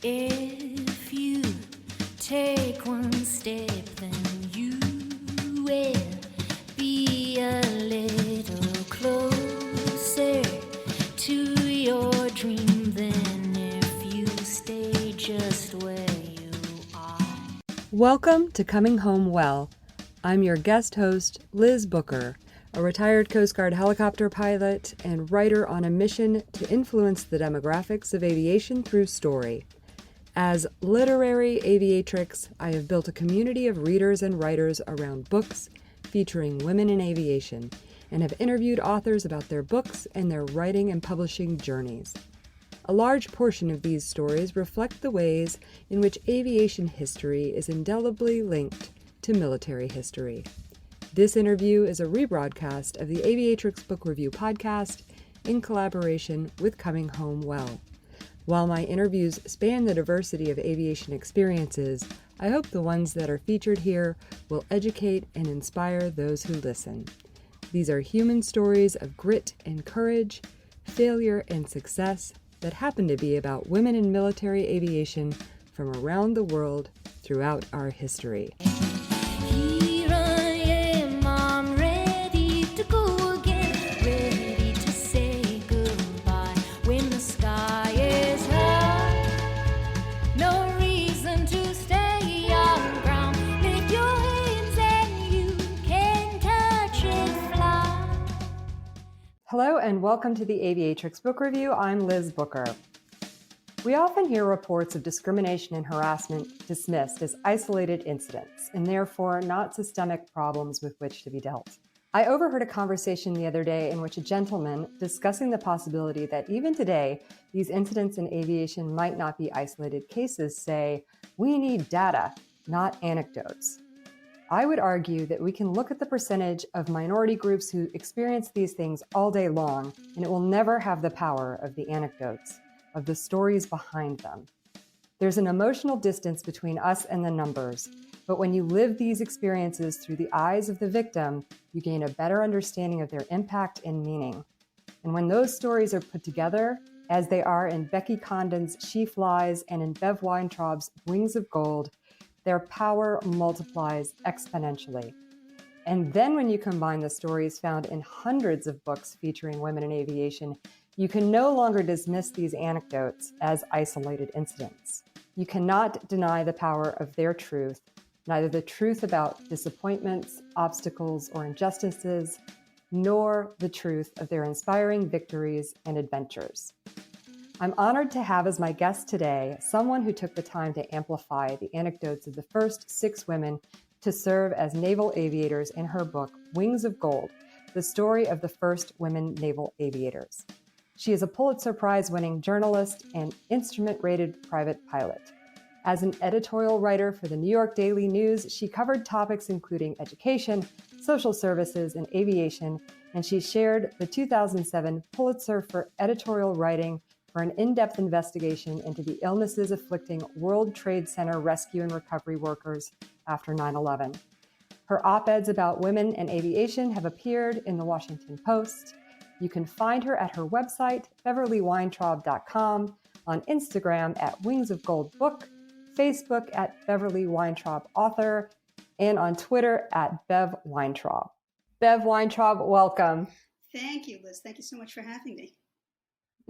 If you take one step, then you will be a little closer to your dream than if you stay just where you are. Welcome to Coming Home Well. I'm your guest host, Liz Booker, a retired Coast Guard helicopter pilot and writer on a mission to influence the demographics of aviation through story. As literary aviatrix, I have built a community of readers and writers around books featuring women in aviation, and have interviewed authors about their books and their writing and publishing journeys. A large portion of these stories reflect the ways in which aviation history is indelibly linked to military history. This interview is a rebroadcast of the Aviatrix Book Review podcast in collaboration with Coming Home Well. While my interviews span the diversity of aviation experiences, I hope the ones that are featured here will educate and inspire those who listen. These are human stories of grit and courage, failure and success that happen to be about women in military aviation from around the world throughout our history. Here I am, I'm ready to go again, ready to say goodbye when the sky is high. No reason to stay on ground. Lift your hands and you can touch and fly. Hello and welcome to the Aviatrix Book Review. I'm Liz Booker. We often hear reports of discrimination and harassment dismissed as isolated incidents and therefore not systemic problems with which to be dealt. I overheard a conversation the other day in which a gentleman discussing the possibility that even today, these incidents in aviation might not be isolated cases say, "We need data, not anecdotes." I would argue that we can look at the percentage of minority groups who experience these things all day long, and it will never have the power of the anecdotes, of the stories behind them. There's an emotional distance between us and the numbers, but when you live these experiences through the eyes of the victim, you gain a better understanding of their impact and meaning. And when those stories are put together, as they are in Becky Condon's She Flies and in Bev Weintraub's Wings of Gold, their power multiplies exponentially. And then when you combine the stories found in hundreds of books featuring women in aviation, you can no longer dismiss these anecdotes as isolated incidents. You cannot deny the power of their truth, neither the truth about disappointments, obstacles, or injustices, nor the truth of their inspiring victories and adventures. I'm honored to have as my guest today someone who took the time to amplify the anecdotes of the first 6 women to serve as naval aviators in her book, Wings of Gold, the story of the first women naval aviators. She is a Pulitzer Prize-winning journalist and instrument-rated private pilot. As an editorial writer for the New York Daily News, she covered topics including education, social services, and aviation, and she shared the 2007 Pulitzer for editorial writing for an in-depth investigation into the illnesses afflicting World Trade Center rescue and recovery workers after 9/11. Her op-eds about women and aviation have appeared in the Washington Post. You can find her at her website, beverlyweintraub.com, on Instagram at Wings of Gold Book, Facebook at Beverly Weintraub Author, and on Twitter at Bev Weintraub. Bev Weintraub, welcome. Thank you, Liz. Thank you so much for having me.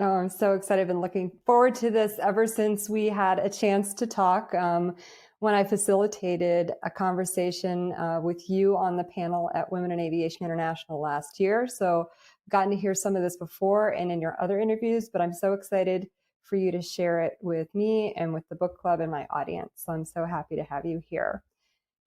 Oh, I'm so excited. I've been looking forward to this ever since we had a chance to talk when I facilitated a conversation with you on the panel at Women in Aviation International last year. So I've gotten to hear some of this before and in your other interviews, but I'm so excited for you to share it with me and with the book club and my audience. So I'm so happy to have you here.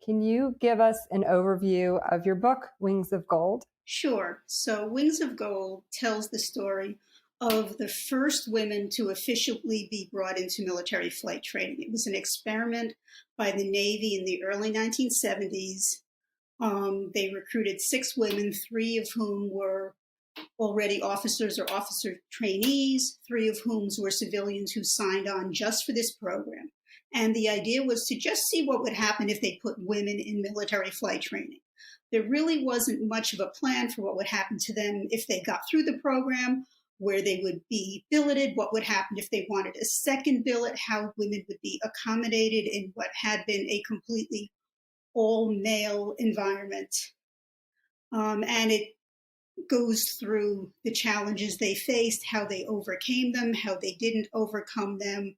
Can you give us an overview of your book, Wings of Gold? Sure. So Wings of Gold tells the story of the first women to officially be brought into military flight training. It was an experiment by the Navy in the early 1970s. They recruited 6 women, 3 of whom were already officers or officer trainees, 3 of whom were civilians who signed on just for this program. And the idea was to just see what would happen if they put women in military flight training. There really wasn't much of a plan for what would happen to them if they got through the program, where they would be billeted, what would happen if they wanted a second billet, how women would be accommodated in what had been a completely all-male environment. And it goes through the challenges they faced, how they overcame them, how they didn't overcome them,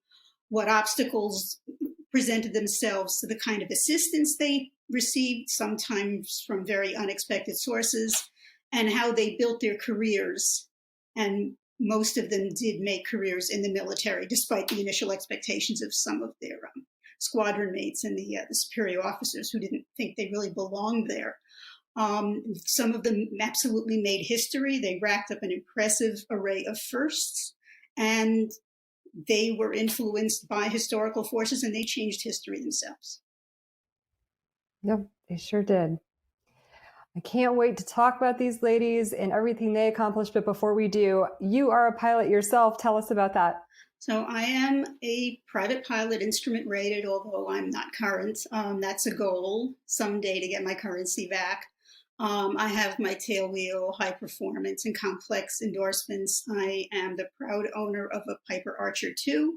what obstacles presented themselves to the kind of assistance they received, sometimes from very unexpected sources, and how they built their careers. And most of them did make careers in the military, despite the initial expectations of some of their squadron mates and the superior officers who didn't think they really belonged there. Some of them absolutely made history. They racked up an impressive array of firsts, and they were influenced by historical forces, and they changed history themselves. Yep, they sure did. I can't wait to talk about these ladies and everything they accomplished. But before we do, you are a pilot yourself. Tell us about that. So I am a private pilot, instrument rated, although I'm not current. That's a goal someday to get my currency back. I have my tailwheel, high performance, and complex endorsements. I am the proud owner of a Piper Archer II,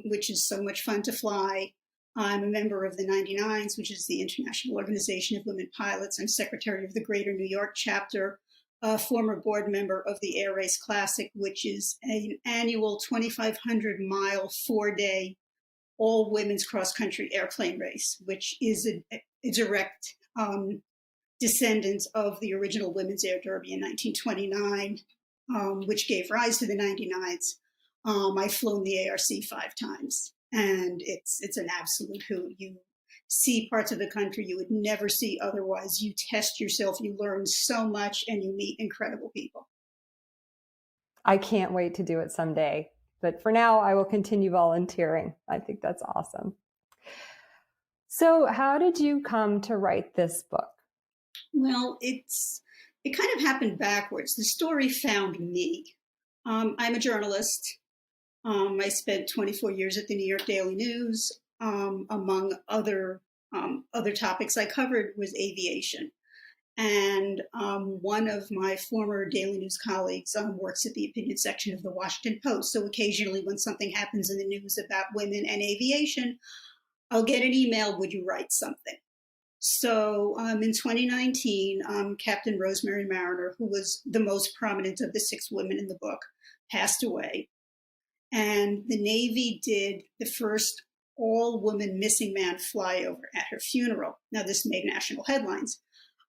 which is so much fun to fly. I'm a member of the 99s, which is the International Organization of Women Pilots. I'm secretary of the Greater New York chapter, a former board member of the Air Race Classic, which is an annual 2,500-mile, 4-day, all-women's cross-country airplane race, which is a direct descendant of the original Women's Air Derby in 1929, which gave rise to the 99s. I've flown the ARC 5 times, and it's an absolute hoot. You see parts of the country you would never see otherwise. You test yourself, you learn so much, and you meet incredible people. I can't wait to do it someday. But for now, I will continue volunteering. I think that's awesome. So how did you come to write this book? Well, it kind of happened backwards. The story found me. I'm a journalist. I spent 24 years at the New York Daily News. Among other topics I covered was aviation. And one of my former Daily News colleagues works at the opinion section of the Washington Post. So occasionally when something happens in the news about women and aviation, I'll get an email, would you write something? So in 2019, Captain Rosemary Mariner, who was the most prominent of the 6 women in the book, passed away. And the Navy did the first all-woman missing man flyover at her funeral. Now, this made national headlines.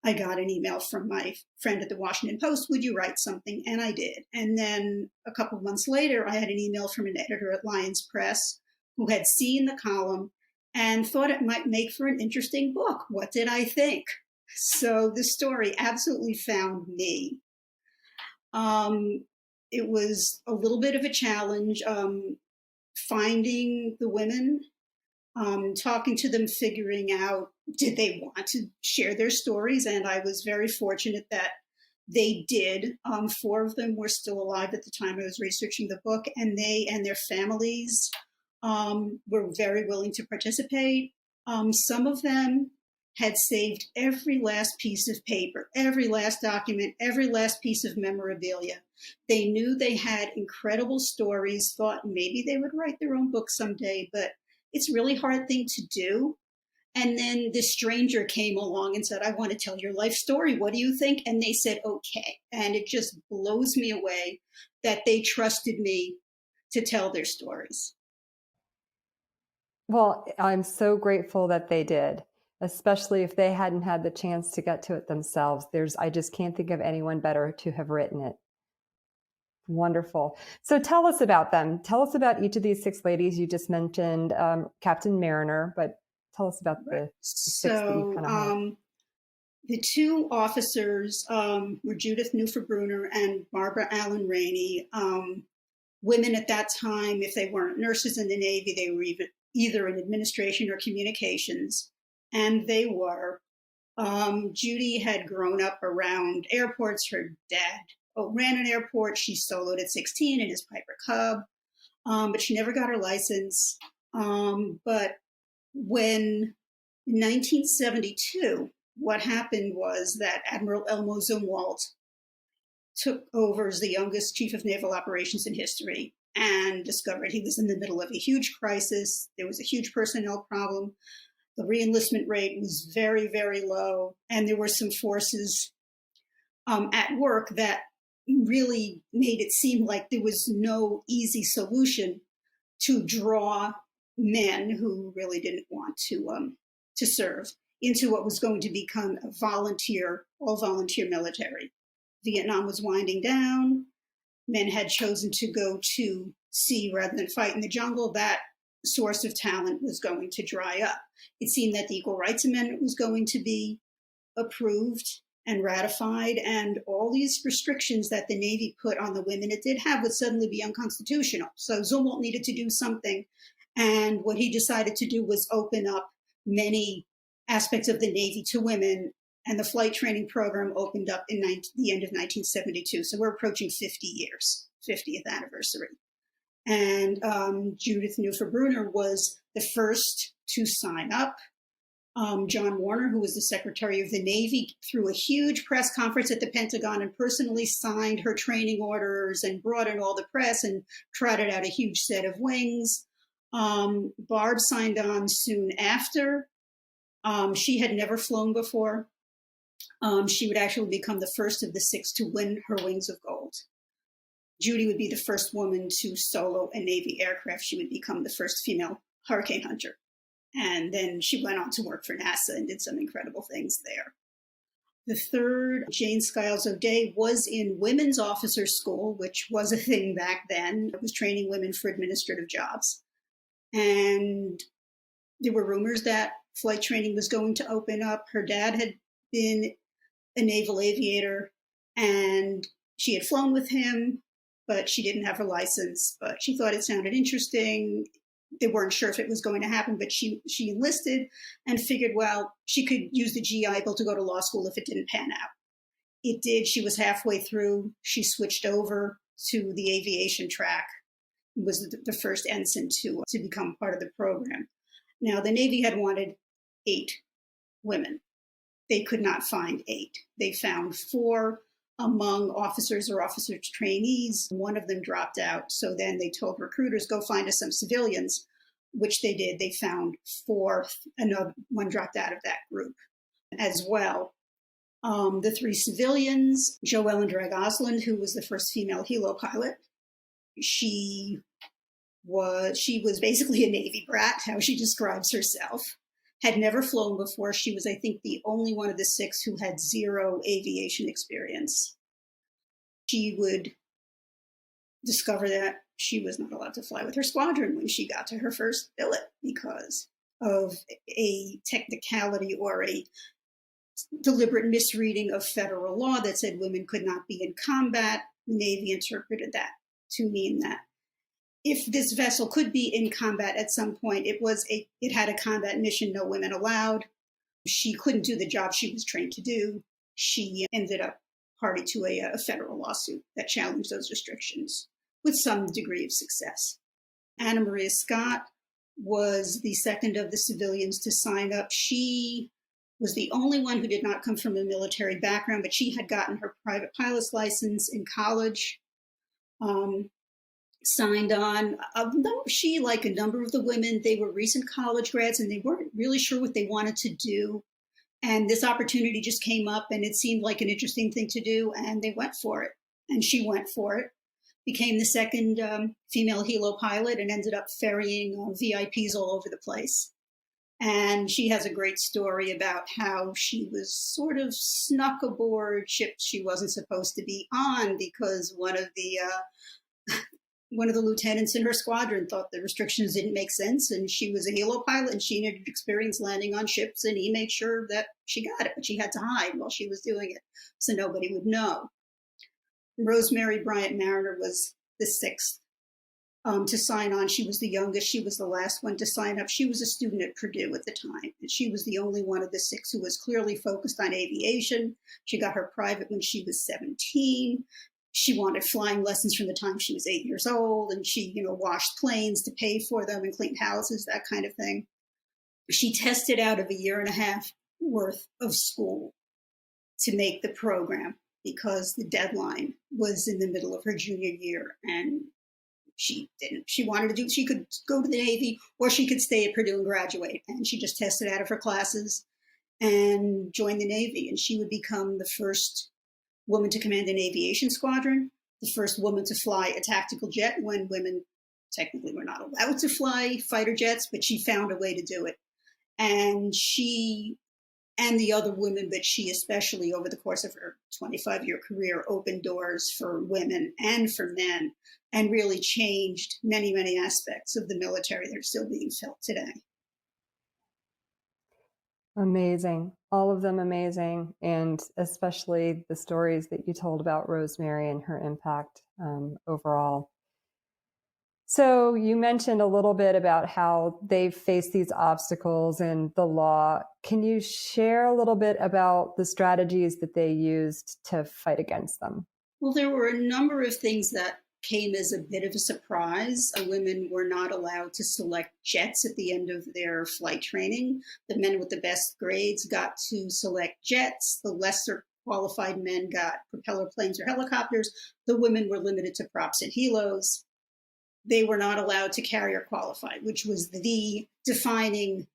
I got an email from my friend at the Washington Post, would you write something? And I did. And then a couple of months later, I had an email from an editor at Lyons Press who had seen the column and thought it might make for an interesting book. What did I think? So the story absolutely found me. It was a little bit of a challenge finding the women, talking to them, figuring out, did they want to share their stories? And I was very fortunate that they did. 4 of them were still alive at the time I was researching the book, and they and their families were very willing to participate. Some of them had saved every last piece of paper, every last document, every last piece of memorabilia. They knew they had incredible stories, thought maybe they would write their own book someday, but it's a really hard thing to do. And then this stranger came along and said, I want to tell your life story. What do you think? And they said, okay. And it just blows me away that they trusted me to tell their stories. Well, I'm so grateful that they did, especially if they hadn't had the chance to get to it themselves. I just can't think of anyone better to have written it. Wonderful. So tell us about them. Tell us about each of these 6 ladies. You just mentioned Captain Mariner, but tell us about the 6 that you kind of had. The 2 officers were Judith Newfer-Bruner and Barbara Allen Rainey. Women at that time, if they weren't nurses in the Navy, they were either in administration or communications, and they were. Judy had grown up around airports. Her dad ran an airport. She soloed at 16 in his Piper Cub, but she never got her license. But when in 1972, what happened was that Admiral Elmo Zumwalt took over as the youngest chief of naval operations in history and discovered he was in the middle of a huge crisis. There was a huge personnel problem. The reenlistment rate was very, very low. And there were some forces at work that really made it seem like there was no easy solution to draw men who really didn't want to serve into what was going to become a all volunteer military. Vietnam was winding down. Men had chosen to go to sea rather than fight in the jungle. That source of talent was going to dry up. It seemed that the Equal Rights Amendment was going to be approved and ratified, and all these restrictions that the Navy put on the women it did have would suddenly be unconstitutional. So Zumwalt needed to do something, and what he decided to do was open up many aspects of the Navy to women, and the flight training program opened up in the end of 1972. So we're approaching 50 years, 50th anniversary. And Judith Neufer-Bruner was the first to sign up. John Warner, who was the Secretary of the Navy, threw a huge press conference at the Pentagon and personally signed her training orders and brought in all the press and trotted out a huge set of wings. Barb signed on soon after. She had never flown before. She would actually become the first of the 6 to win her wings of gold. Judy would be the first woman to solo a Navy aircraft. She would become the first female hurricane hunter. And then she went on to work for NASA and did some incredible things there. The third, Jane Skiles O'Day, was in women's officer school, which was a thing back then. It was training women for administrative jobs. And there were rumors that flight training was going to open up. Her dad had been a naval aviator, and she had flown with him, but she didn't have her license. But she thought it sounded interesting. They weren't sure if it was going to happen, but she enlisted and figured, well, she could use the GI Bill to go to law school if it didn't pan out. It did. She was halfway through. She switched over to the aviation track, was the first ensign to become part of the program. Now, the Navy had wanted 8 women. They could not find 8. They found 4 among officers or officer trainees. One of them dropped out. So then they told recruiters, go find us some civilians, which they did. They found 4. Another one dropped out of that group as well. The 3 civilians, Joellen Drag-Osland, who was the first female helo pilot. She was basically a Navy brat, how she describes herself. Had never flown before. She was, I think, the only one of the 6 who had 0 aviation experience. She would discover that she was not allowed to fly with her squadron when she got to her first billet because of a technicality or a deliberate misreading of federal law that said women could not be in combat. The Navy interpreted that to mean that if this vessel could be in combat at some point, it had a combat mission, no women allowed. She couldn't do the job she was trained to do. She ended up party to a federal lawsuit that challenged those restrictions with some degree of success. Anna Maria Scott was the second of the civilians to sign up. She was the only one who did not come from a military background, but she had gotten her private pilot's license in college. Signed on. She, like a number of the women, they were recent college grads and they weren't really sure what they wanted to do. And this opportunity just came up and it seemed like an interesting thing to do and they went for it. And she went for it, became the second female helo pilot and ended up ferrying VIPs all over the place. And she has a great story about how she was sort of snuck aboard ships she wasn't supposed to be on because one of the lieutenants in her squadron thought the restrictions didn't make sense, and she was a helo pilot and she needed experience landing on ships, and he made sure that she got it, but she had to hide while she was doing it so nobody would know. Rosemary Bryant Mariner was the 6th to sign on. She was the youngest. She was the last one to sign up. She was a student at Purdue at the time, and she was the only one of the 6 who was clearly focused on aviation. She got her private when she was 17. She wanted flying lessons from the time she was 8 years old, and she, washed planes to pay for them and cleaned houses, that kind of thing. She tested out of a 1.5 years worth of school to make the program. because the deadline was in the middle of her junior year, and she didn't. She wanted to do, she could go to the Navy or she could stay at Purdue and graduate. And she just tested out of her classes and joined the Navy. And she would become the first woman to command an aviation squadron, the first woman to fly a tactical jet when women technically were not allowed to fly fighter jets, but she found a way to do it. And she and the other women, but she especially over the course of her 25-year career, opened doors for women and for men and really changed many, many aspects of the military that are still being felt today. Amazing. All of them amazing. And especially the stories that you told about Rosemary and her impact overall. So you mentioned a little bit about how they've faced these obstacles in the law. Can you share a little bit about the strategies that they used to fight against them? Well, there were a number of things that came as a bit of a surprise. Women were not allowed to select jets at the end of their flight training. The men with the best grades got to select jets. The lesser qualified men got propeller planes or helicopters. The women were limited to props and helos. They were not allowed to carrier qualify, which was the defining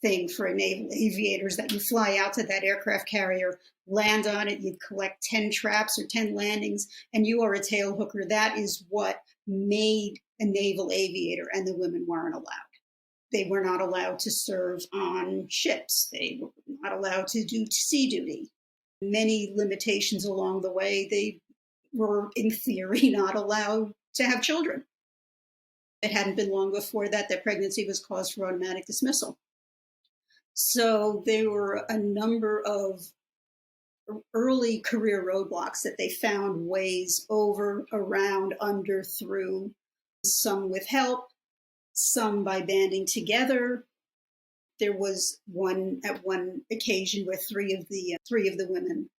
thing for a naval aviator, is that you fly out to that aircraft carrier, land on it, you collect 10 traps or 10 landings, and you are a tail hooker. That is what made a naval aviator, and the women weren't allowed. They were not allowed to serve on ships. They were not allowed to do sea duty. Many limitations along the way. They were, in theory, not allowed to have children. It hadn't been long before that pregnancy was cause for automatic dismissal. So there were a number of early career roadblocks that they found ways over, around, under, through, some with help, some by banding together. There was at one occasion where three of the women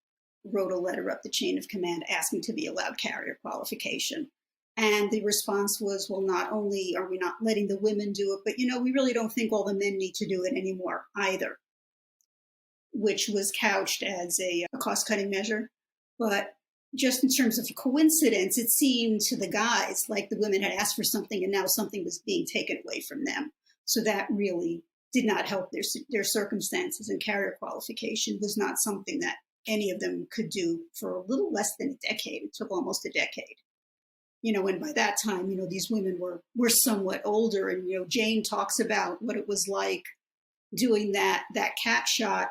wrote a letter up the chain of command asking to be allowed carrier qualification. And the response was, well, not only are we not letting the women do it, but, we really don't think all the men need to do it anymore either, which was couched as a cost-cutting measure. But just in terms of coincidence, it seemed to the guys like the women had asked for something and now something was being taken away from them. So that really did not help their circumstances, and carrier qualification was not something that any of them could do for a little less than a decade. It took almost a decade. And by that time, these women were somewhat older. And, Jane talks about what it was like doing that cat shot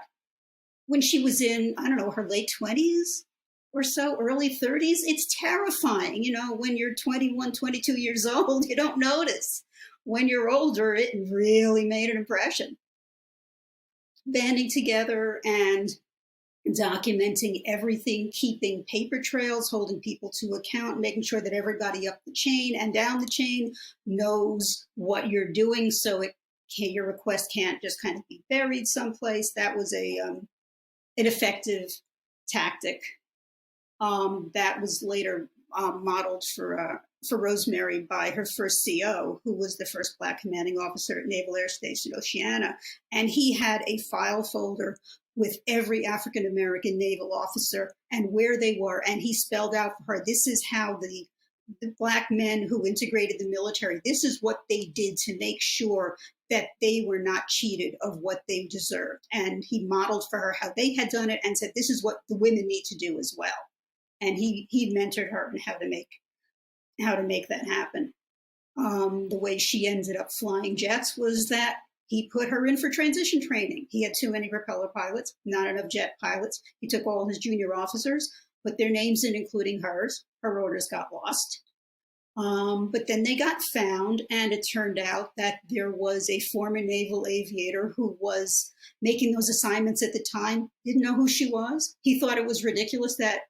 when she was in, I don't know, her late 20s or so, early 30s. It's terrifying. When you're 21, 22 years old, you don't notice. When you're older, it really made an impression. Banding together and documenting everything, keeping paper trails, holding people to account, making sure that everybody up the chain and down the chain knows what you're doing, so your request can't just kind of be buried someplace. That was an effective tactic that was later modeled for Rosemary by her first CO, who was the first Black commanding officer at Naval Air Station Oceana, and he had a file folder with every African-American naval officer and where they were. And he spelled out for her, this is how the Black men who integrated the military, this is what they did to make sure that they were not cheated of what they deserved. And he modeled for her how they had done it and said, this is what the women need to do as well. And he mentored her in how to make that happen. The way she ended up flying jets was that he put her in for transition training. He had too many propeller pilots, not enough jet pilots. He took all his junior officers, put their names in, including hers. Her orders got lost. But then they got found, and it turned out that there was a former naval aviator who was making those assignments at the time, didn't know who she was. He thought it was ridiculous that,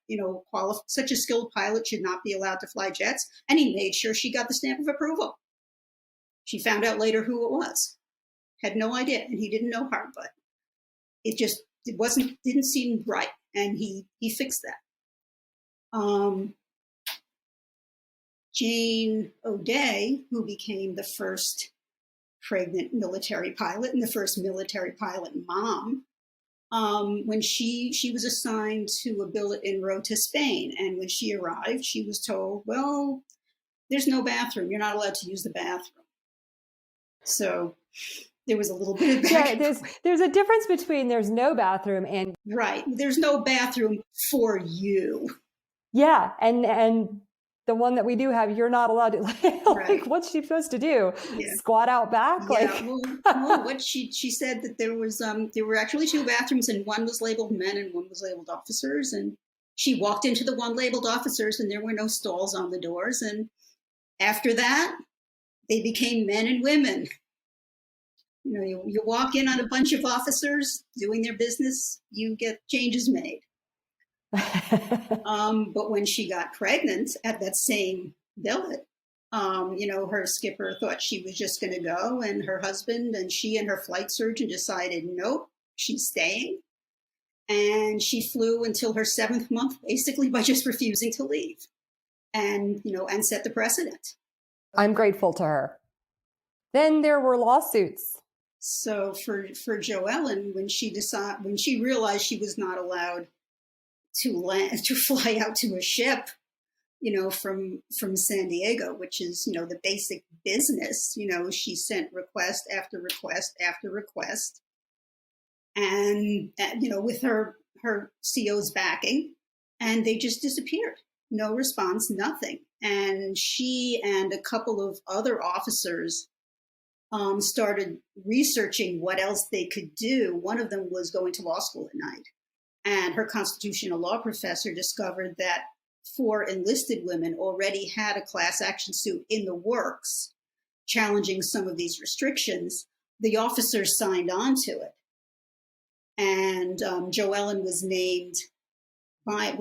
such a skilled pilot should not be allowed to fly jets, and he made sure she got the stamp of approval. She found out later who it was. Had no idea, and he didn't know her, but it didn't seem right, and he fixed that. Jane O'Day, who became the first pregnant military pilot and the first military pilot mom, when she was assigned to a billet en route to Spain. And when she arrived, she was told, well, there's no bathroom. You're not allowed to use the bathroom. So there was a little bit of back. Yeah, there's a difference between there's no bathroom and right. There's no bathroom for you. Yeah, and the one that we do have, you're not allowed to. Right. What's she supposed to do? Yeah. Squat out back? Yeah. Well, what she said that there were actually two bathrooms, and one was labeled men and one was labeled officers. And she walked into the one labeled officers, and there were no stalls on the doors. And after that, they became men and women. You know, you walk in on a bunch of officers doing their business, you get changes made. But when she got pregnant at that same billet, her skipper thought she was just going to go, and her husband and she and her flight surgeon decided, nope, she's staying. And she flew until her 7th month, basically by just refusing to leave, and set the precedent. I'm grateful to her. Then there were lawsuits. So for Joellen, when she realized she was not allowed to fly out to a ship, from San Diego, which is, the basic business, she sent request after request after request. And, with her CO's backing, and they just disappeared. No response, nothing. And she and a couple of other officers started researching what else they could do. One of them was going to law school at night. And her constitutional law professor discovered that 4 enlisted women already had a class action suit in the works challenging some of these restrictions. The officers signed on to it. And Joellen was named by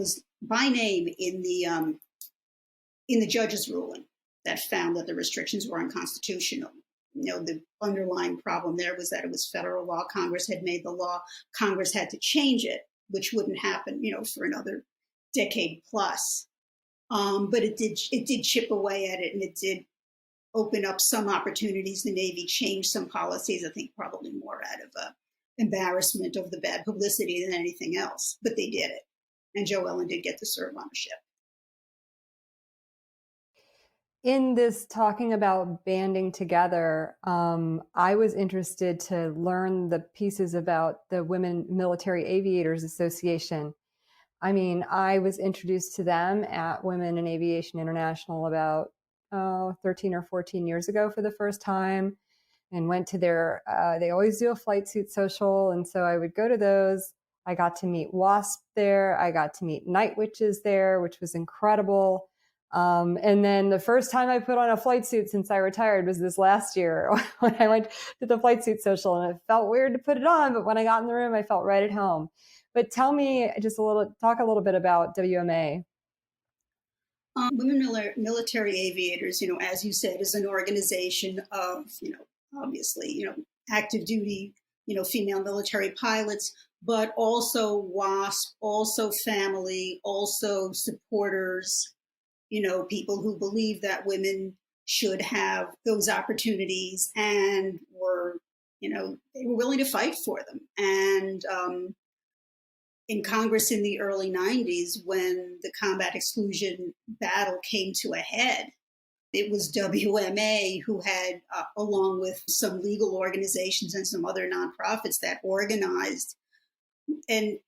name in the judge's ruling that found that the restrictions were unconstitutional. The underlying problem there was that it was federal law. Congress had made the law. Congress had to change it, which wouldn't happen, for another decade plus. But it did chip away at it, and it did open up some opportunities. The Navy changed some policies, I think probably more out of embarrassment of the bad publicity than anything else. But they did it. And Joellen did get to serve on a ship. In this talking about banding together, I was interested to learn the pieces about the Women Military Aviators Association. I mean, I was introduced to them at Women in Aviation International about 13 or 14 years ago for the first time, and went to their, they always do a flight suit social. And so I would go to those. I got to meet WASP there. I got to meet Night Witches there, which was incredible. And then the first time I put on a flight suit since I retired was this last year when I went to the flight suit social, and it felt weird to put it on, but when I got in the room, I felt right at home. But tell me talk a little bit about WMA. Women Military Aviators, as you said, is an organization of, obviously, active duty, female military pilots, but also WASP, also family, also supporters, people who believe that women should have those opportunities and were, they were willing to fight for them. And in Congress in the early 90s, when the combat exclusion battle came to a head, it was WMA who had, along with some legal organizations and some other nonprofits, that organized and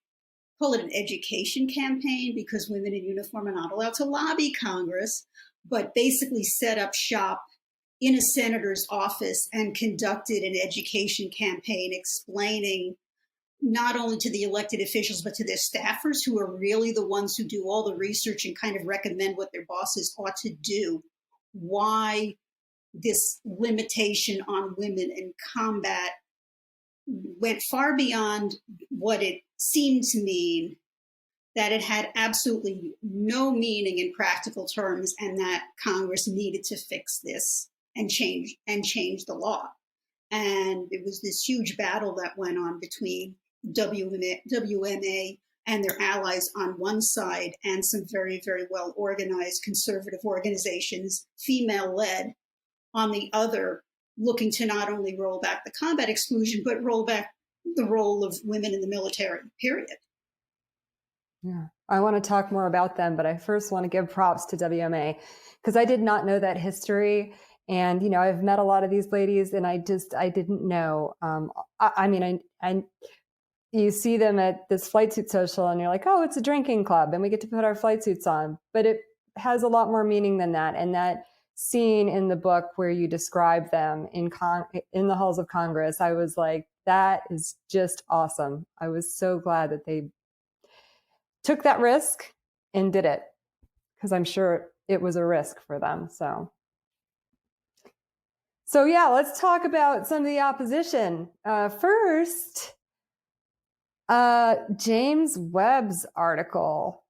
call it an education campaign, because women in uniform are not allowed to lobby Congress, but basically set up shop in a senator's office and conducted an education campaign explaining not only to the elected officials, but to their staffers, who are really the ones who do all the research and kind of recommend what their bosses ought to do, why this limitation on women in combat went far beyond what it seemed to mean, that it had absolutely no meaning in practical terms, and that Congress needed to fix this and change the law. And it was this huge battle that went on between WMA and their allies on one side, and some very, very well organized conservative organizations, female led, on the other, looking to not only roll back the combat exclusion, but roll back the role of women in the military, period. Yeah, I want to talk more about them, but I first want to give props to WMA because I did not know that history. And, I've met a lot of these ladies and I didn't know. You see them at this flight suit social and you're like, oh, it's a drinking club and we get to put our flight suits on. But it has a lot more meaning than that. And that scene in the book where you describe them in the halls of Congress, I was like, that is just awesome. I was so glad that they took that risk and did it because I'm sure it was a risk for them. So yeah, let's talk about some of the opposition. First, James Webb's article.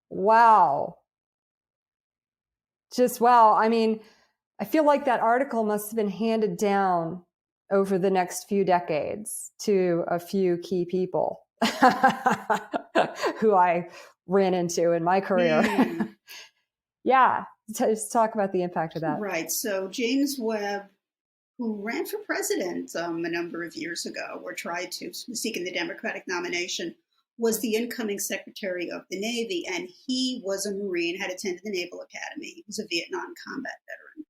Wow. Just wow. I mean, I feel like that article must have been handed down over the next few decades to a few key people who I ran into in my career. Yeah, just talk about the impact of that. Right. So James Webb, who ran for president a number of years ago, or tried to, seeking the Democratic nomination, was the incoming Secretary of the Navy, and he was a Marine, had attended the Naval Academy. He was a Vietnam combat veteran,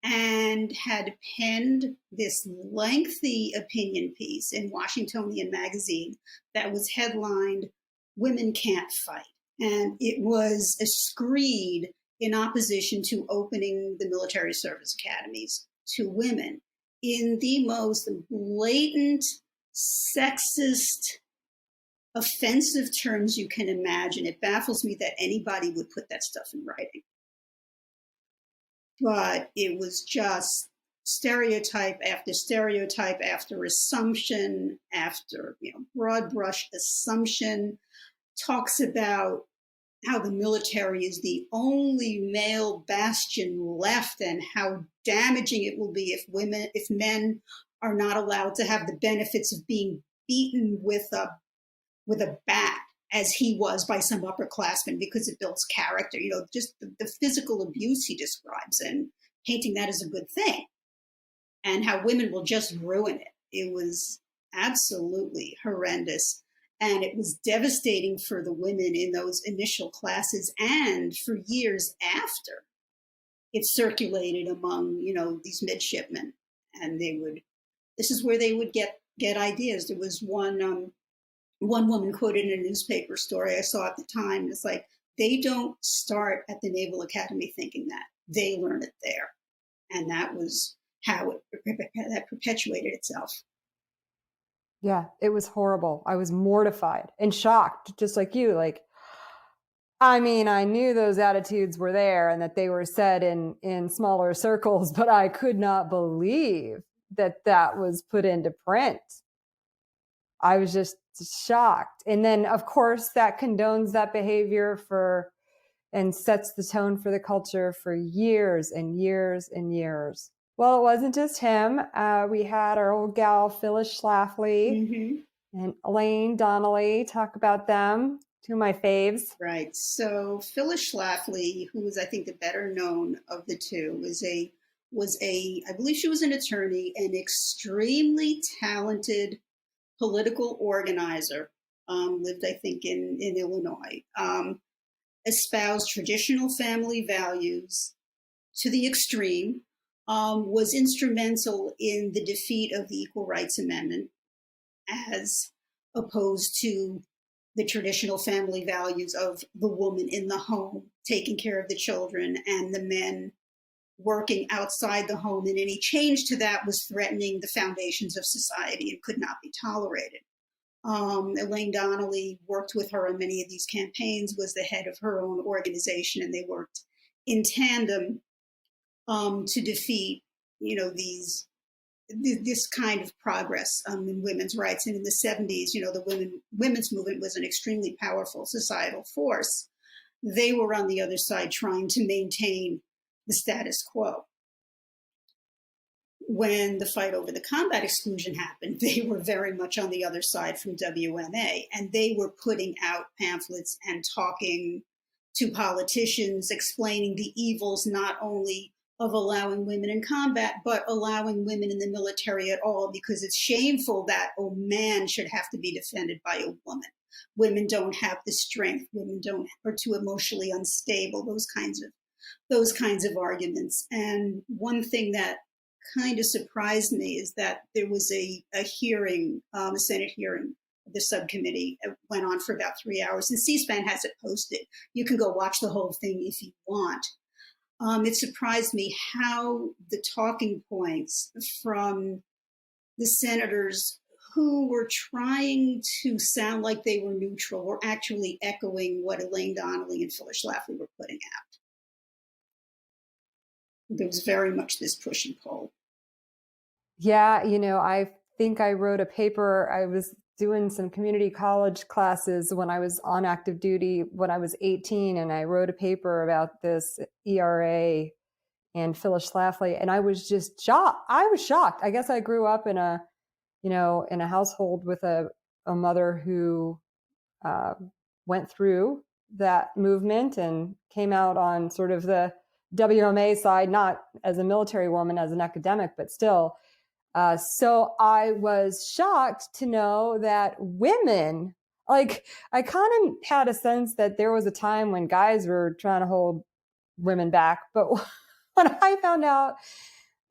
and had penned this lengthy opinion piece in Washingtonian magazine that was headlined, "Women Can't Fight." And it was a screed in opposition to opening the military service academies to women in the most blatant, sexist, offensive terms you can imagine. It baffles me that anybody would put that stuff in writing. But it was just stereotype after stereotype after assumption after, broad brush assumption. Talks about how the military is the only male bastion left and how damaging it will be if men are not allowed to have the benefits of being beaten with a bat as he was by some upperclassmen because it builds character, just the physical abuse he describes and painting that as a good thing and how women will just ruin it. It was absolutely horrendous. And it was devastating for the women in those initial classes and for years after it circulated among, these midshipmen. And this is where they would get ideas. There was one woman quoted in a newspaper story I saw at the time. It's like, they don't start at the Naval Academy thinking that. They learn it there. And that was how that perpetuated itself. Yeah, it was horrible. I was mortified and shocked, just like you. I knew those attitudes were there and that they were said in smaller circles, but I could not believe that was put into print. I was just shocked. And then, of course, that condones that behavior and sets the tone for the culture for years and years and years. Well, it wasn't just him. We had our old gal, Phyllis Schlafly, and Elaine Donnelly. Talk about them, two of my faves. Right. So Phyllis Schlafly, who was, I think, the better known of the two, I believe she was an attorney, an extremely talented political organizer, lived, I think, in Illinois, espoused traditional family values to the extreme, was instrumental in the defeat of the Equal Rights Amendment as opposed to the traditional family values of the woman in the home, taking care of the children, and the men working outside the home. And any change to that was threatening the foundations of society and could not be tolerated. Elaine Donnelly worked with her on many of these campaigns, was the head of her own organization, and they worked in tandem to defeat, this kind of progress in women's rights. And in the 70s, the women's movement was an extremely powerful societal force. They were on the other side trying to maintain the status quo. When the fight over the combat exclusion happened, they were very much on the other side from WMA, and they were putting out pamphlets and talking to politicians, explaining the evils not only of allowing women in combat, but allowing women in the military at all, because it's shameful that a man should have to be defended by a woman. Women don't have the strength. Women are too emotionally unstable. Those kinds of arguments. And one thing that kind of surprised me is that there was a hearing, a Senate hearing. The subcommittee went on for about 3 hours, and C-SPAN has it posted. You can go watch the whole thing if you want. It surprised me how the talking points from the senators who were trying to sound like they were neutral were actually echoing what Elaine Donnelly and Phyllis Schlafly were putting out. There was very much this push and pull. Yeah, I think I wrote a paper. I was doing some community college classes when I was on active duty when I was 18, and I wrote a paper about this ERA and Phyllis Schlafly, and I was just shocked. I was shocked. I guess I grew up in a household with a mother who went through that movement and came out on sort of the WMA side, not as a military woman, as an academic, but still. So I was shocked to know that women, I kind of had a sense that there was a time when guys were trying to hold women back. But when I found out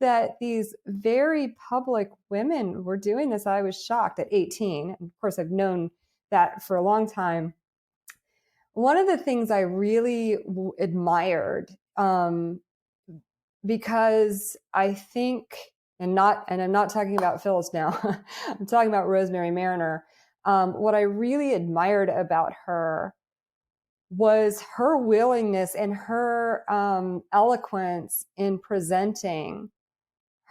that these very public women were doing this, I was shocked at 18. And of course, I've known that for a long time. One of the things I really admired, because I think, and I'm not talking about Phyllis now, I'm talking about Rosemary Mariner. What I really admired about her was her willingness and her eloquence in presenting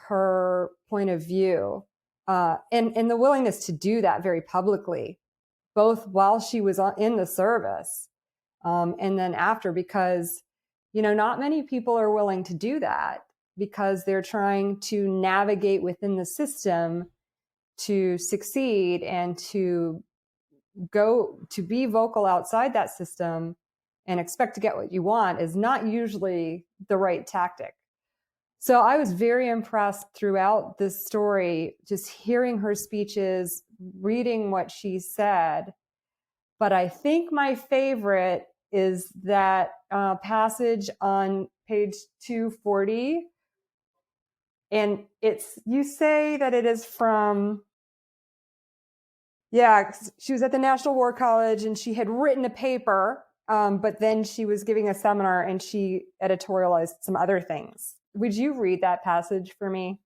her point of view, and the willingness to do that very publicly, both while she was in the service and then after, because not many people are willing to do that, because they're trying to navigate within the system to succeed and to be vocal outside that system and expect to get what you want is not usually the right tactic. So I was very impressed throughout this story, just hearing her speeches, reading what she said. But I think my favorite is that passage on page 240. And you say that it is from, she was at the National War College and she had written a paper, but then she was giving a seminar and she editorialized some other things. Would you read that passage for me?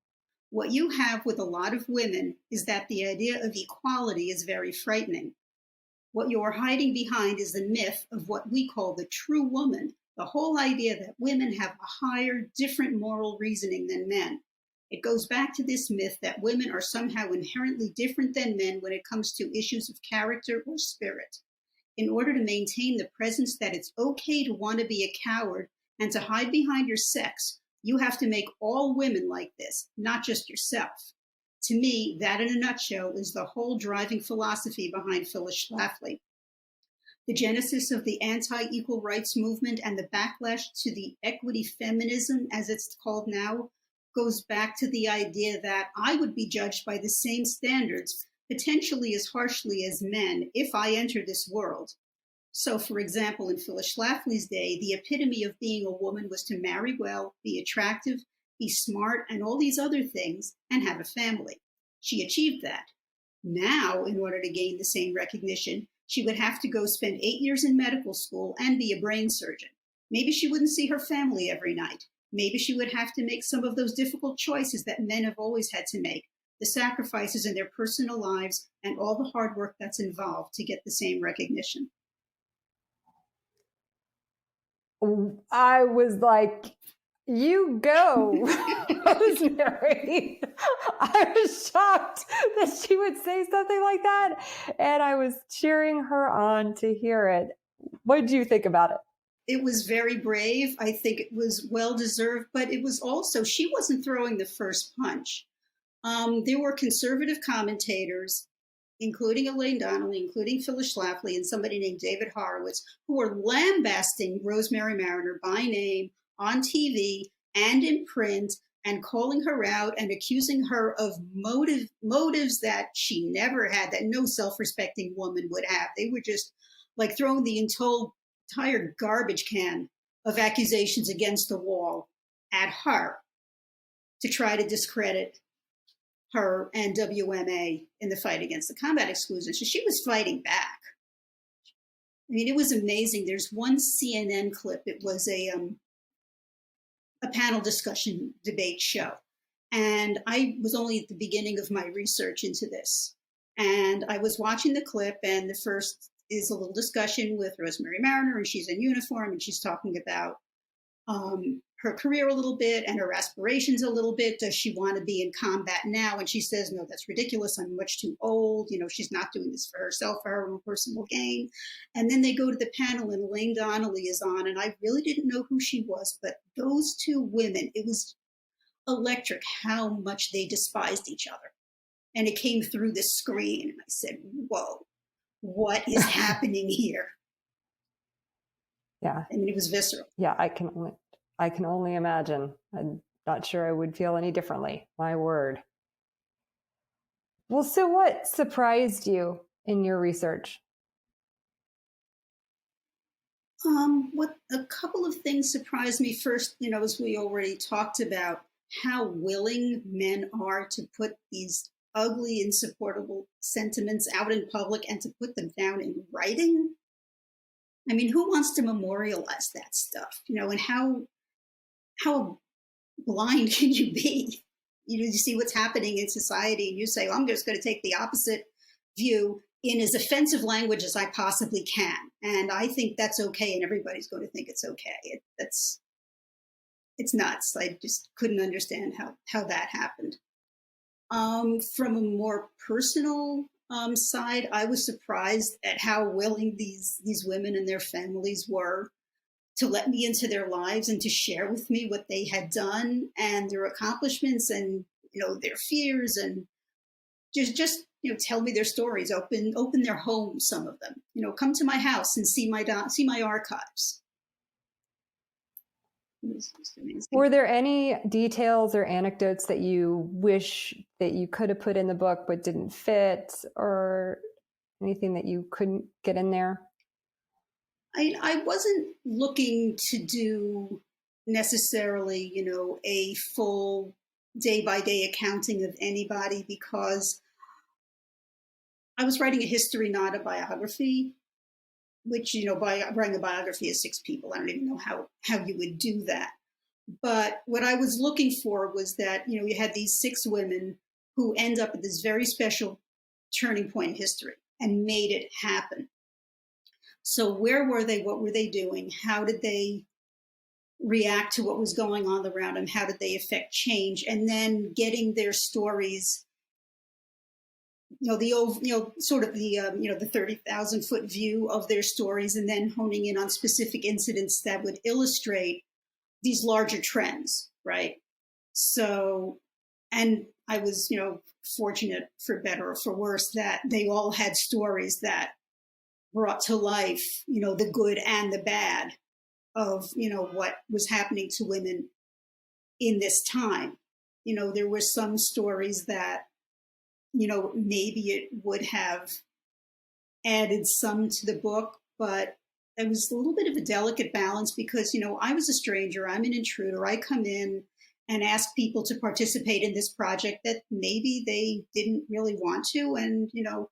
What you have with a lot of women is that the idea of equality is very frightening. What you are hiding behind is the myth of what we call the true woman, the whole idea that women have a higher, different moral reasoning than men. It goes back to this myth that women are somehow inherently different than men when it comes to issues of character or spirit. In order to maintain the presence that it's okay to want to be a coward and to hide behind your sex, you have to make all women like this, not just yourself. To me, that in a nutshell is the whole driving philosophy behind Phyllis Schlafly. The genesis of the anti-equal rights movement and the backlash to the equity feminism, as it's called now, goes back to the idea that I would be judged by the same standards, potentially as harshly as men, if I enter this world. So, for example, in Phyllis Schlafly's day, the epitome of being a woman was to marry well, be attractive, be smart, and all these other things, and have a family. She achieved that. Now, in order to gain the same recognition, she would have to go spend 8 years in medical school and be a brain surgeon. Maybe she wouldn't see her family every night. Maybe she would have to make some of those difficult choices that men have always had to make, the sacrifices in their personal lives and all the hard work that's involved to get the same recognition. I was like, you go, Rosemary. I was shocked that she would say something like that. And I was cheering her on to hear it. What did you think about it? It was very brave. I think it was well-deserved, but it was also, she wasn't throwing the first punch. There were conservative commentators, including Elaine Donnelly, including Phyllis Schlafly, and somebody named David Horowitz, who were lambasting Rosemary Mariner by name on TV and in print, and calling her out and accusing her of motives that she never had, that no self-respecting woman would have. They were just like throwing the entire garbage can of accusations against the wall at her to try to discredit her and WMA in the fight against the combat exclusion. So she was fighting back. I mean, it was amazing. There's one CNN clip. It was a panel discussion debate show. And I was only at the beginning of my research into this. And I was watching the clip, and the first is a little discussion with Rosemary Mariner, and she's in uniform, and she's talking about her career a little bit and her aspirations a little bit. Does she want to be in combat now? And she says, no, that's ridiculous. I'm much too old. You know, she's not doing this for herself, for her own personal gain. And then they go to the panel, and Elaine Donnelly is on, and I really didn't know who she was, but those two women, it was electric how much they despised each other. And it came through the screen, and I said, whoa, what is happening here? Yeah. I mean, it was visceral. Yeah, I can only imagine. I'm not sure I would feel any differently. My word. Well, so what surprised you in your research? What a couple of things surprised me. First, you know, as we already talked about, how willing men are to put these ugly, insupportable sentiments out in public and to put them down in writing. I mean, who wants to memorialize that stuff? You know, and how blind can you be? You know, you see what's happening in society, and you say, well, I'm just going to take the opposite view in as offensive language as I possibly can. And I think that's okay, and everybody's going to think it's okay. It's nuts. I just couldn't understand how that happened. From a more personal side, I was surprised at how willing these women and their families were to let me into their lives and to share with me what they had done and their accomplishments and, you know, their fears, and just you know, tell me their stories, open their homes, some of them, you know, come to my house and see my archives. Were there any details or anecdotes that you wish that you could have put in the book but didn't fit, or anything that you couldn't get in there? I wasn't looking to do necessarily, you know, a full day-by-day accounting of anybody, because I was writing a history, not a biography, which, you know, by writing a biography of 6 people, I don't even know how you would do that. But what I was looking for was that, you know, you had these 6 women who end up at this very special turning point in history and made it happen. So where were they? What were they doing? How did they react to what was going on around them? How did they affect change? And then getting their stories, you know, the 30,000 foot view of their stories, and then honing in on specific incidents that would illustrate these larger trends, right? So, and I was, you know, fortunate, for better or for worse, that they all had stories that brought to life, you know, the good and the bad of, you know, what was happening to women in this time. You know, there were some stories that, you know, maybe it would have added some to the book, but it was a little bit of a delicate balance because, you know, I was a stranger, I'm an intruder. I come in and ask people to participate in this project that maybe they didn't really want to. And, you know,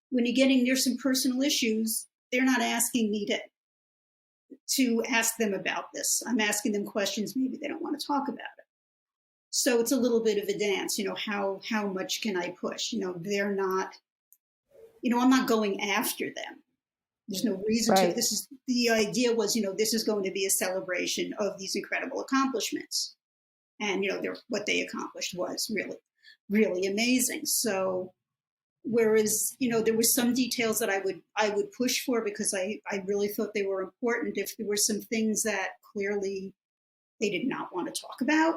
when you're getting near some personal issues, they're not asking me to ask them about this. I'm asking them questions maybe they don't want to talk about it. So it's a little bit of a dance, you know, how much can I push? You know, they're not, you know, I'm not going after them. There's no reason right. to. The idea was, you know, this is going to be a celebration of these incredible accomplishments. And, you know, what they accomplished was really, really amazing. So, whereas, you know, there were some details that I would push for because I really thought they were important. If there were some things that clearly they did not want to talk about,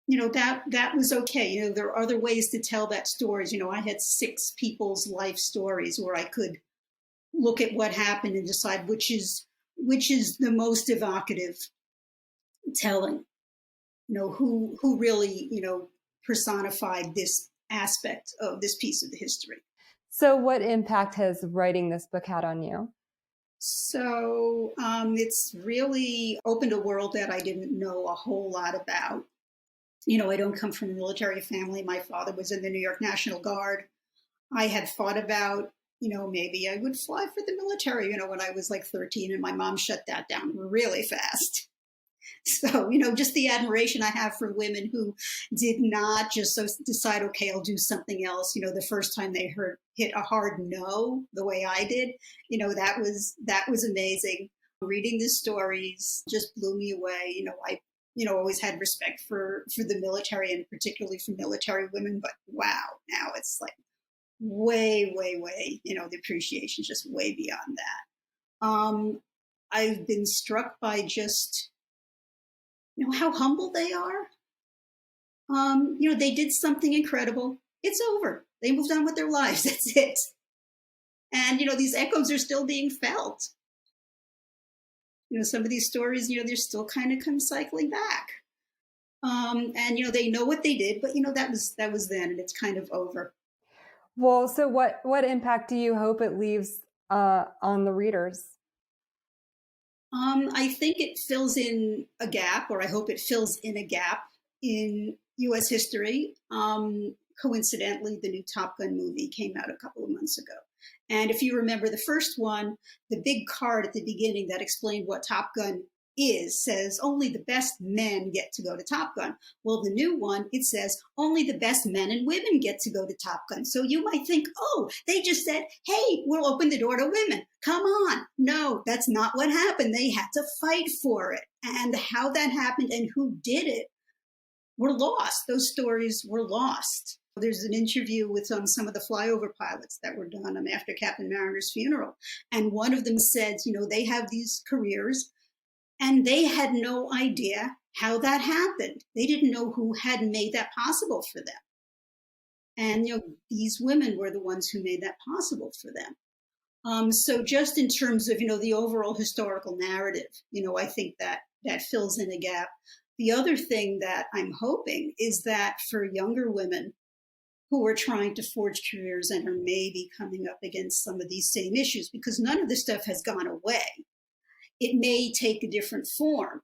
you know, that was okay. You know, there are other ways to tell that stories. You know, I had 6 people's life stories where I could look at what happened and decide which is the most evocative telling, who really, personified this aspect of this piece of the history. So what impact has writing this book had on you? So it's really opened a world that I didn't know a whole lot about. I don't come from a military family. My father was in the New York National Guard. I had thought about, maybe I would fly for the military, when I was like 13, and my mom shut that down really fast. So, just the admiration I have for women who did not just decide, okay, I'll do something else. The first time they hit a hard no, the way I did, that was amazing. Reading the stories just blew me away. I always had respect for the military, and particularly for military women. But wow, now it's like way, way, way, the appreciation is just way beyond that. I've been struck by just, how humble they are. They did something incredible. It's over. They moved on with their lives. That's it. And, these echoes are still being felt. Some of these stories, they're still kind of come cycling back. And, they know what they did, but, that was then, and it's kind of over. Well, so what impact do you hope it leaves on the readers? I think it fills in a gap, or I hope it fills in a gap in U.S. history. Coincidentally, the new Top Gun movie came out a couple of months ago. And if you remember the first one, the big card at the beginning that explained what Top Gun is says only the best men get to go to Top Gun. Well, the new one, it says only the best men and women get to go to Top Gun. So you might think, oh, they just said, hey, we'll open the door to women. Come on. No, that's not what happened. They had to fight for it. And how that happened and who did it were lost. Those stories were lost. There's an interview with some of the flyover pilots that were done after Captain Mariner's funeral. And one of them said, they have these careers, and they had no idea how that happened. They didn't know who had made that possible for them. And, these women were the ones who made that possible for them. So just in terms of, the overall historical narrative, I think that fills in a gap. The other thing that I'm hoping is that for younger women who are trying to forge careers and are maybe coming up against some of these same issues, because none of this stuff has gone away. It may take a different form,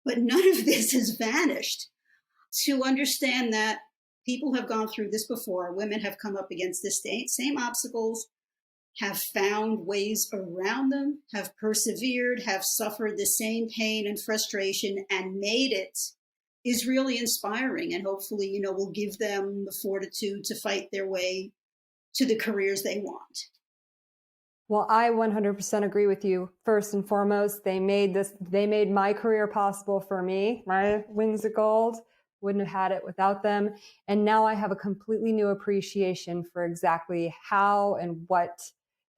but none of this has vanished. To understand that people have gone through this before, women have come up against the same obstacles, have found ways around them, have persevered, have suffered the same pain and frustration and made it, is really inspiring. And hopefully, will give them the fortitude to fight their way to the careers they want. Well, I 100% agree with you. First and foremost, they made my career possible for me. My wings of gold, wouldn't have had it without them. And now I have a completely new appreciation for exactly how and what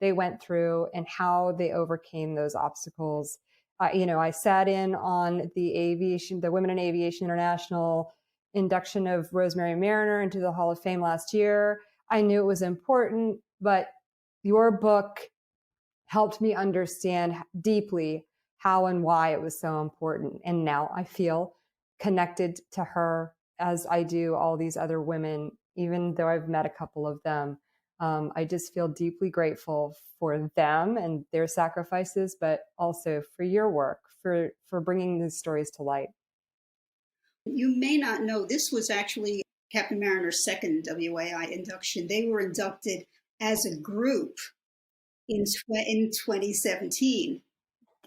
they went through and how they overcame those obstacles. I sat in on the Women in Aviation International induction of Rosemary Mariner into the Hall of Fame last year. I knew it was important, but your book helped me understand deeply how and why it was so important. And now I feel connected to her as I do all these other women, even though I've met a couple of them. I just feel deeply grateful for them and their sacrifices, but also for your work, for bringing these stories to light. You may not know, this was actually Captain Mariner's second WAI induction. They were inducted as a group in 2017.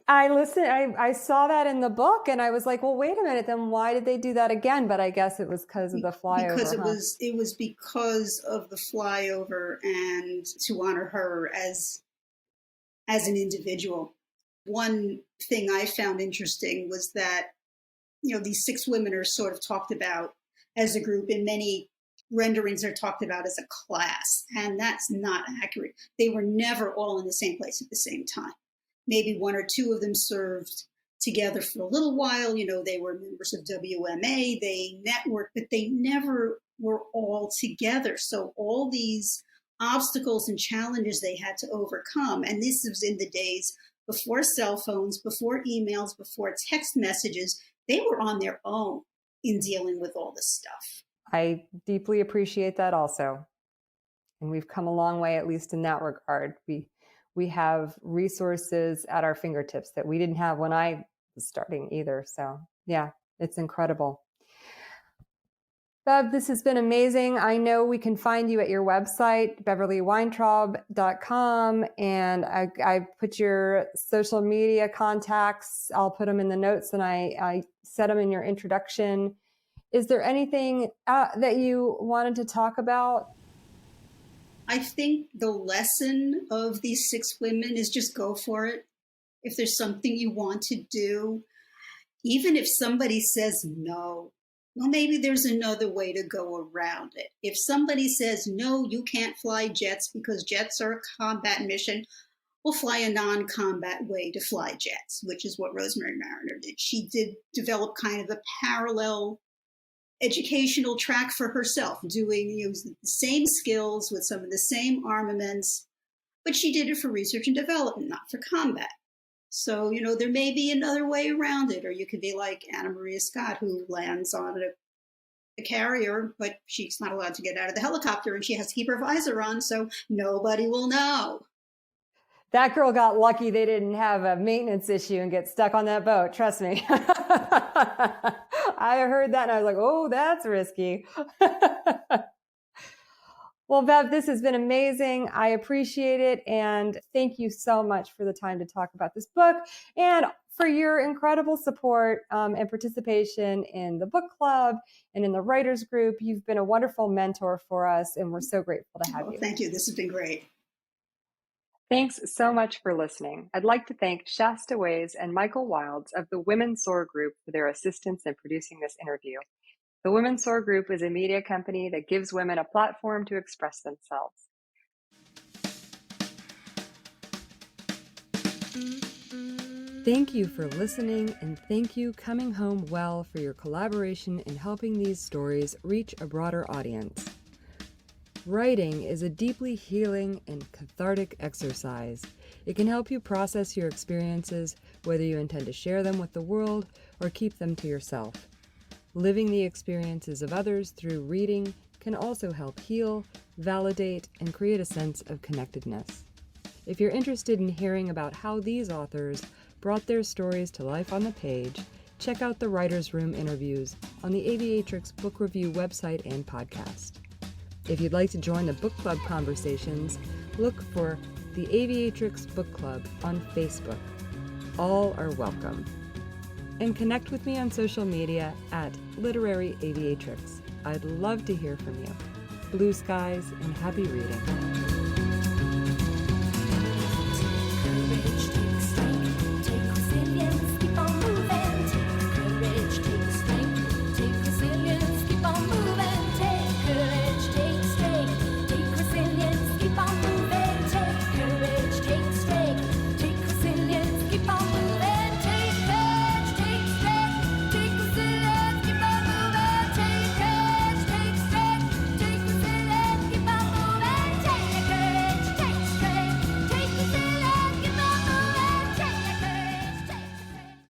I saw that in the book and I was like, well, wait a minute, then why did they do that again? But I guess it was because of the flyover. Because it was because of the flyover and to honor her as an individual. One thing I found interesting was that, these 6 women are sort of talked about as a group. In many renderings are talked about as a class, and that's not accurate. They were never all in the same place at the same time. Maybe 1 or 2 of them served together for a little while. They were members of WMA, they networked, but they never were all together. So all these obstacles and challenges they had to overcome, and this was in the days before cell phones, before emails, before text messages, they were on their own in dealing with all this stuff. I deeply appreciate that also. And we've come a long way, at least in that regard. We have resources at our fingertips that we didn't have when I was starting either. So yeah, it's incredible. Bev, this has been amazing. I know we can find you at your website, beverlyweintraub.com, and I put your social media contacts. I'll put them in the notes, and I set them in your introduction. Is there anything that you wanted to talk about? I think the lesson of these 6 women is just go for it. If there's something you want to do, even if somebody says no, well, maybe there's another way to go around it. If somebody says, no, you can't fly jets because jets are a combat mission, we'll fly a non-combat way to fly jets, which is what Rosemary Mariner did. She did develop kind of a parallel educational track for herself, doing the same skills with some of the same armaments, but she did it for research and development, not for combat. So, there may be another way around it, or you could be like Anna Maria Scott, who lands on a carrier, but she's not allowed to get out of the helicopter and she has to keep her visor on, so nobody will know. That girl got lucky they didn't have a maintenance issue and get stuck on that boat. Trust me. I heard that and I was like, oh, that's risky. Well, Bev, this has been amazing. I appreciate it. And thank you so much for the time to talk about this book and for your incredible support and participation in the book club and in the writers group. You've been a wonderful mentor for us, and we're so grateful to have you. Thank you. This has been great. Thanks so much for listening. I'd like to thank Shasta Ways and Michael Wilds of the Women's SOAR Group for their assistance in producing this interview. The Women's SOAR Group is a media company that gives women a platform to express themselves. Thank you for listening, and thank you Coming Home Well for your collaboration in helping these stories reach a broader audience. Writing is a deeply healing and cathartic exercise. It can help you process your experiences, whether you intend to share them with the world or keep them to yourself. Living the experiences of others through reading can also help heal, validate, and create a sense of connectedness. If you're interested in hearing about how these authors brought their stories to life on the page, check out the Writers' Room interviews on the Aviatrix Book Review website and podcast. If you'd like to join the book club conversations, look for the Aviatrix Book Club on Facebook. All are welcome. And connect with me on social media at Literary Aviatrix. I'd love to hear from you. Blue skies and happy reading.